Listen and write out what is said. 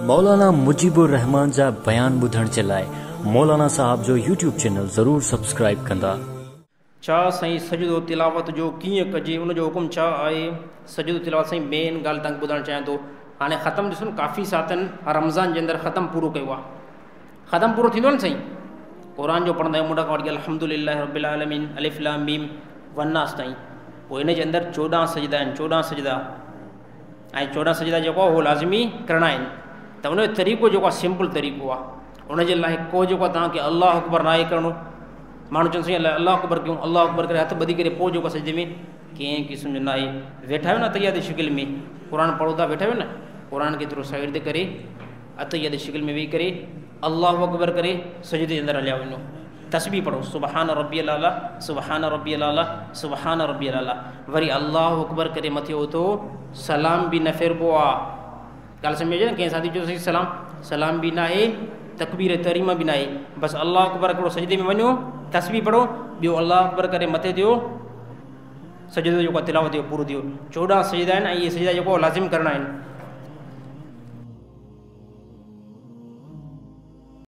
मौलाना मुजीबुर रहमान जा बयान ॿुधण जे लाइ मौलाना साहब जो यूट्यूब चैनल ज़रूर सब्सक्राइब कंदा। छा साईं सजदो तिलावत जो कीअं कजे उन जो हुकुम छा आहे? सजदो तिलावत साईं मेन ॻाल्हि तव्हांखे ॿुधाइणु चाहियां थो। हाणे ख़तमु ॾिसो न, काफ़ी साथनि रमज़ान जे अंदरि ख़तमु पूरो कयो आहे। ख़तमु पूरो थींदो न साईं, क़ुर जो पढ़ंदा आहियूं मुंड खां वठी अल्हम्दुलिल्लाह रब्बिल आलमीन अलिफ लाम मीम वन्नास ताईं। पोइ हिन जे अंदरि 14 सजदा आहिनि, 14 सजदा, ऐं 14 सजदा जेको आहे उहो लाज़मी करणा आहिनि। त उन जो तरीक़ो जेको आहे सिंपल तरीक़ो आहे। उनजे लाइ को जेको आहे तव्हांखे अलाह अकबर न आहे करिणो। माण्हू चवनि साईं अलाह अकबर कयूं, अलाह अकबर करे हथु ॿधी करे पोइ जेको आहे सजदे में कंहिं क़िस्म जो न आहे। वेठा आहियो न अतहियात जी शिकिल में, क़ुर पढ़ो था, वेठा आहियो न, क़ुर खे थोरो साइड ते करे अतहियात जी शिकिल में वेही करे अलाह अकबर करे सजदे जे अंदरि हलिया वञो। तस्बीह पढ़ो, सुबहान रब्बियल आला, सुबहान रब्बियल आला, सुबहान रब्बियल आला। वरी अलाह अकबर करे मथे उथो, सलाम बि न फेरबो आहे। ॻाल्हि सम्झ न, कंहिं साथी चयो सलाम, सलाम बि न आहे, तकबीर तरीम बि न आहे, बसि अलाह अकबर करो, सजदे में वञो, तस्बीह पढ़ो, ॿियो अलाह अकबर करे मथे थियो, सजदो जेको आहे तिलावत जो पूरो थियो। 14 सजदा आहिनि ऐं इहे सजदा जेको लाज़िम करणा आहिनि।